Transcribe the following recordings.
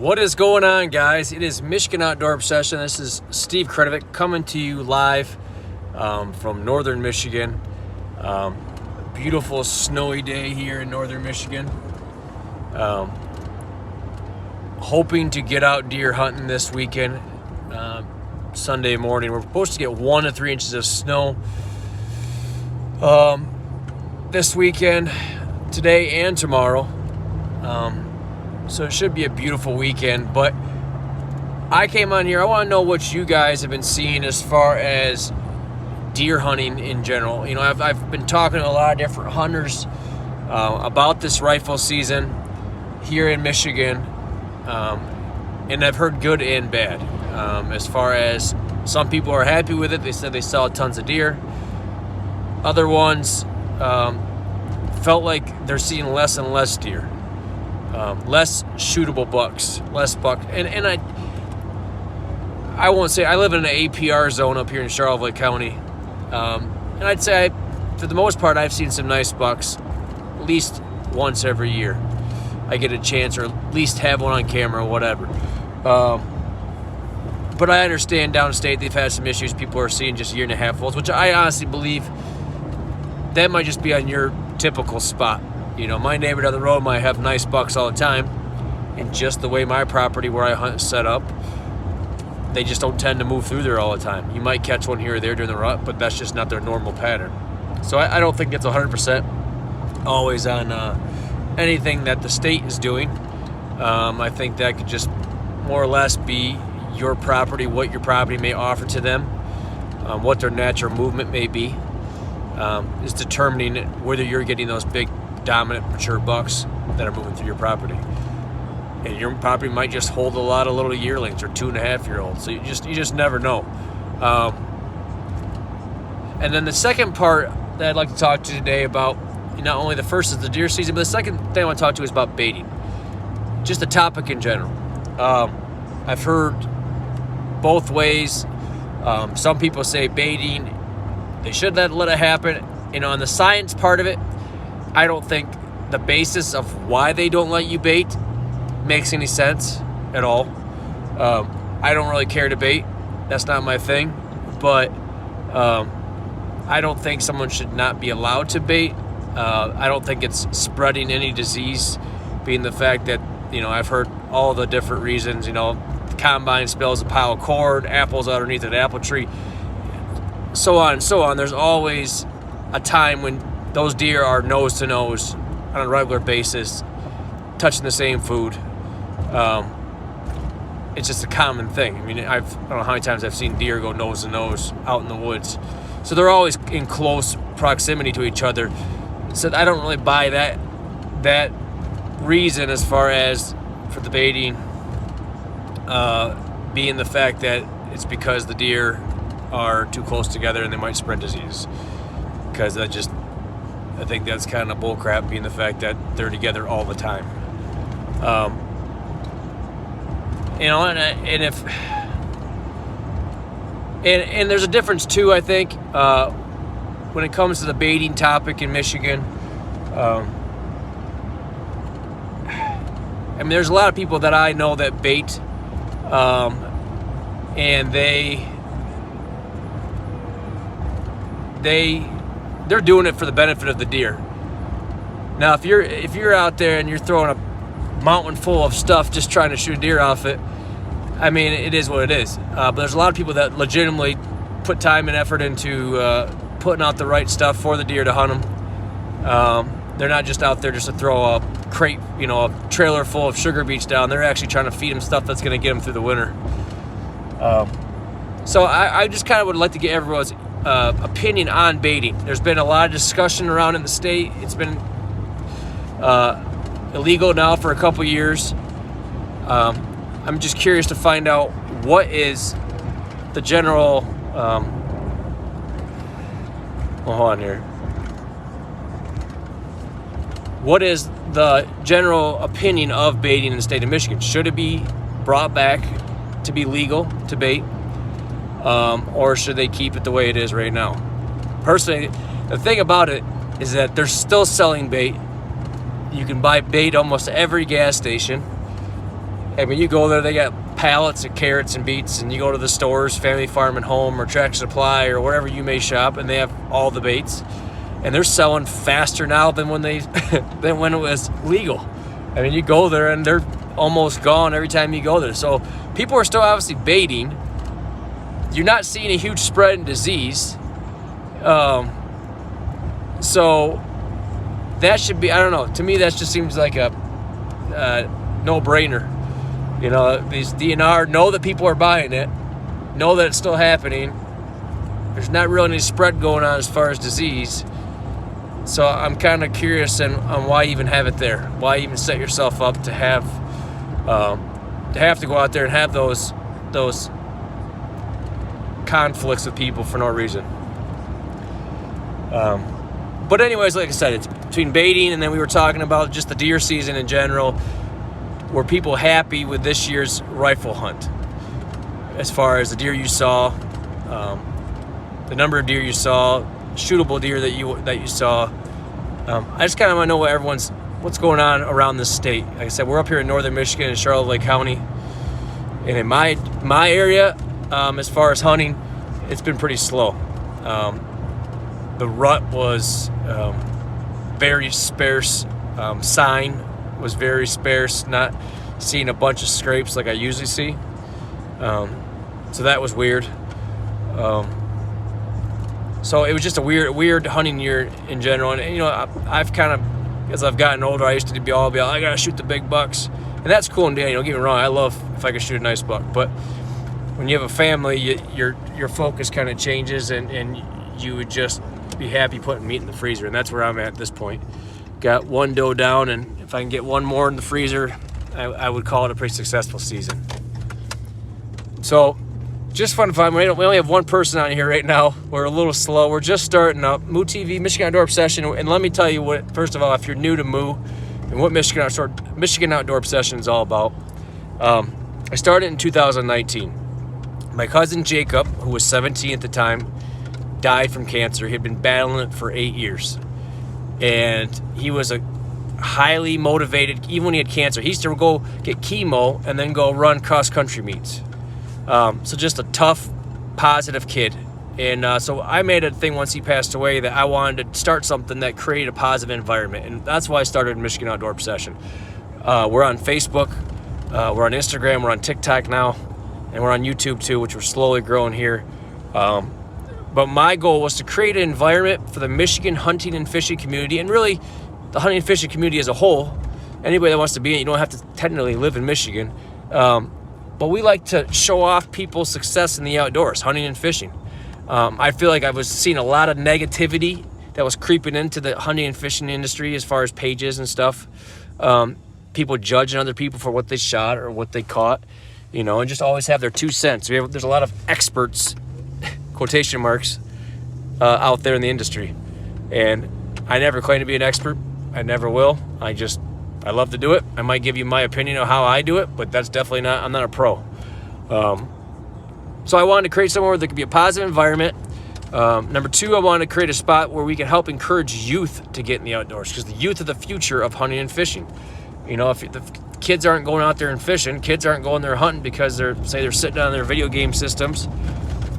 What is going on, guys? It is Michigan Outdoor Obsession. This is Steve Kretovic coming to you live from northern Michigan. Beautiful snowy day here in northern Michigan. Hoping to get out deer hunting this weekend. Sunday morning, we're supposed to get 1 to 3 inches of snow this weekend, today and tomorrow. So it should be a beautiful weekend. But I came on here, I want to know what you guys have been seeing as far as deer hunting in general. You know, I've been talking to a lot of different hunters about this rifle season here in Michigan, and I've heard good and bad. As far as some people are happy with it, they said they saw tons of deer. Other ones felt like they're seeing less and less deer. Less shootable bucks, less buck, and I won't say I live in an APR zone up here in Charlevoix County, and I'd say for the most part I've seen some nice bucks at least once every year. I get a chance, or at least have one on camera, or whatever. But I understand downstate they've had some issues. People are seeing just 1.5 year olds, which I honestly believe that might just be on your typical spot. You know, my neighbor down the road might have nice bucks all the time, and just the way my property where I hunt is set up, they just don't tend to move through there all the time. You might catch one here or there during the rut, but that's just not their normal pattern. So I don't think it's 100% always on anything that the state is doing. I think that could just more or less be your property, what your property may offer to them, what their natural movement may be, is determining whether you're getting those big, dominant, mature bucks that are moving through your property. And your property might just hold a lot of little yearlings or 2.5 year olds. So you just never know. And then the second part that I'd like to talk to you today about, not only the first is the deer season, but the second thing I want to talk to you is about baiting. Just the topic in general. I've heard both ways. Some people say baiting, they should let it happen. You know, on the science part of it, I don't think the basis of why they don't let you bait makes any sense at all. I don't really care to bait. That's not my thing. But I don't think someone should not be allowed to bait. I don't think it's spreading any disease, being the fact that, you know, I've heard all the different reasons. You know, the combine spills a pile of corn, apples underneath an apple tree, so on and so on. There's always a time when those deer are nose to nose on a regular basis, touching the same food. It's just a common thing. I mean, I don't know how many times I've seen deer go nose to nose out in the woods. So they're always in close proximity to each other. So I don't really buy that reason as far as for the baiting being the fact that it's because the deer are too close together and they might spread disease. Because I think that's kind of bullcrap, being the fact that they're together all the time. You know, and if there's a difference too, I think, when it comes to the baiting topic in Michigan. I mean, there's a lot of people that I know that bait, and they're doing it for the benefit of the deer. Now, if you're out there and you're throwing a mountain full of stuff just trying to shoot a deer off it, I mean, it is what it is. But there's a lot of people that legitimately put time and effort into putting out the right stuff for the deer to hunt them. They're not just out there just to throw a crate, you know, a trailer full of sugar beets down. They're actually trying to feed them stuff that's going to get them through the winter. So I just kind of would like to get everyone's opinion on baiting. There's been a lot of discussion around in the state. It's been illegal now for a couple years. I'm just curious to find out what is the general hold on here. What is the general opinion of baiting in the state of Michigan? Should it be brought back to be legal to bait? Or should they keep it the way it is right now? Personally, the thing about it is that they're still selling bait. You can buy bait almost every gas station. I mean, you go there, they got pallets of carrots and beets, and you go to the stores, Family Farm and Home or Tractor Supply or wherever you may shop, and they have all the baits. And they're selling faster now than when than when it was legal. I mean, you go there and they're almost gone every time you go there. So people are still obviously baiting. You're not seeing a huge spread in disease. So that should be, I don't know, to me that just seems like a no-brainer. You know, these DNR know that people are buying it, know that it's still happening. There's not really any spread going on as far as disease. So I'm kind of curious on why even have it there. Why even set yourself up to have to go out there and have those conflicts with people for no reason. But anyways, like I said, it's between baiting and then we were talking about just the deer season in general. Were people happy with this year's rifle hunt? As far as the deer you saw, the number of deer you saw, shootable deer that you saw. I just kind of want to know what's going on around this state. Like I said, we're up here in northern Michigan in Charlotte Lake County, and in my area, as far as hunting, it's been pretty slow. The rut was very sparse. Sign was very sparse. Not seeing a bunch of scrapes like I usually see. So that was weird. So it was just a weird hunting year in general. And you know, I've kind of, as I've gotten older, I used to be all I gotta shoot the big bucks, and that's cool and dandy. Don't get me wrong. I love if I can shoot a nice buck, but when you have a family, your focus kind of changes, and you would just be happy putting meat in the freezer, and that's where I'm at this point. Got one doe down, and if I can get one more in the freezer, I would call it a pretty successful season. So just fun to find. We only have one person on here right now. We're a little slow. We're just starting up. MOO-TV, Michigan Outdoor Obsession. And let me tell you what, first of all, if you're new to Moo and what Michigan Outdoor Obsession is all about, I started in 2019. My cousin Jacob, who was 17 at the time, died from cancer. He had been battling it for 8 years. And he was a highly motivated, even when he had cancer. He used to go get chemo and then go run cross-country meets. So just a tough, positive kid. And so I made a thing once he passed away that I wanted to start something that created a positive environment. And that's why I started Michigan Outdoor Obsession. We're on Facebook, we're on Instagram, we're on TikTok now, and we're on YouTube too, which we're slowly growing here. But my goal was to create an environment for the Michigan hunting and fishing community, and really the hunting and fishing community as a whole. Anybody that wants to be in it, you don't have to technically live in Michigan. But we like to show off people's success in the outdoors, hunting and fishing. I feel like I was seeing a lot of negativity that was creeping into the hunting and fishing industry as far as pages and stuff. People judging other people for what they shot or what they caught, you know, and just always have their 2 cents. There's a lot of experts, quotation marks, out there in the industry. And I never claim to be an expert. I never will. I love to do it. I might give you my opinion of how I do it, but that's definitely not, I'm not a pro. So I wanted to create somewhere where there could be a positive environment. Number 2, I wanted to create a spot where we can help encourage youth to get in the outdoors, because the youth are the future of hunting and fishing. You know, if the kids aren't going out there and fishing, kids aren't going there hunting because they're sitting on their video game systems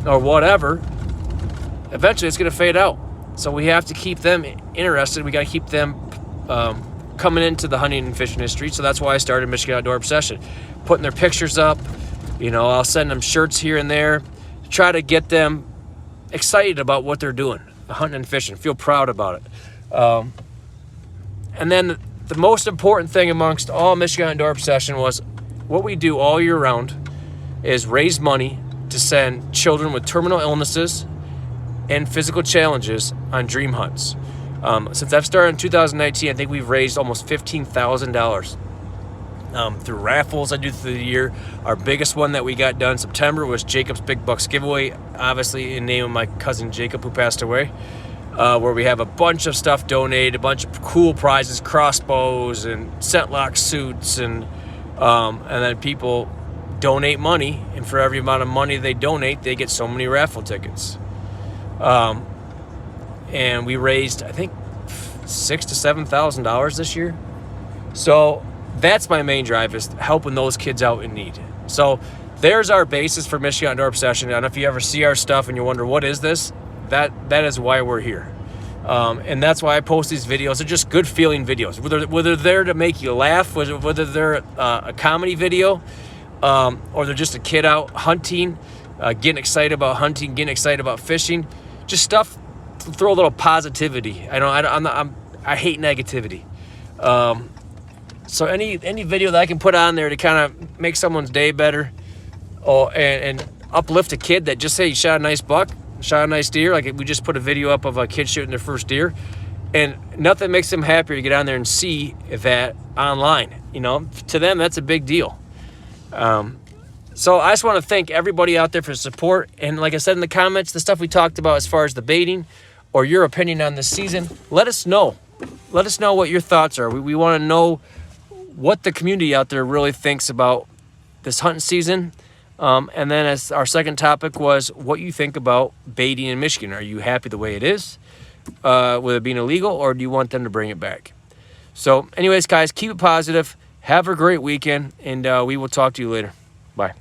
or whatever, eventually it's going to fade out. So we have to keep them interested. We got to keep them coming into the hunting and fishing industry. So that's why I started Michigan Outdoor Obsession, putting their pictures up. You know, I'll send them shirts here and there, try to get them excited about what they're doing, hunting and fishing, feel proud about it. And then the most important thing amongst all Michigan Outdoor Obsession was what we do all year round is raise money to send children with terminal illnesses and physical challenges on dream hunts. Since I've started in 2019, I think we've raised almost $15,000 through raffles I do through the year. Our biggest one that we got done in September was Jacob's Big Bucks giveaway, obviously in name of my cousin Jacob, who passed away, where we have a bunch of stuff donated, a bunch of cool prizes, crossbows and scentlock suits, and then people donate money, and for every amount of money they donate, they get so many raffle tickets. And we raised, I think, $6,000 to $7,000 this year. So that's my main drive, is helping those kids out in need. So there's our basis for Michigan Outdoor Obsession. I don't know if you ever see our stuff and you wonder, what is this? That is why we're here. And that's why I post these videos. They're just good feeling videos. Whether they're to make you laugh, whether they're a comedy video, or they're just a kid out hunting, getting excited about hunting, getting excited about fishing, just stuff to throw a little positivity. I hate negativity. So any video that I can put on there to kind of make someone's day better, and uplift a kid that just, hey, you shot a nice buck, shot a nice deer. Like we just put a video up of a kid shooting their first deer, and nothing makes them happier to get on there and see that online. You know, to them, that's a big deal. So I just want to thank everybody out there for the support. And like I said in the comments, the stuff we talked about as far as the baiting or your opinion on this season, let us know. Let us know what your thoughts are. We want to know what the community out there really thinks about this hunting season. And then as our second topic was what you think about baiting in Michigan. Are you happy the way it is with it being illegal, or do you want them to bring it back? So anyways, guys, keep it positive. Have a great weekend, and we will talk to you later. Bye.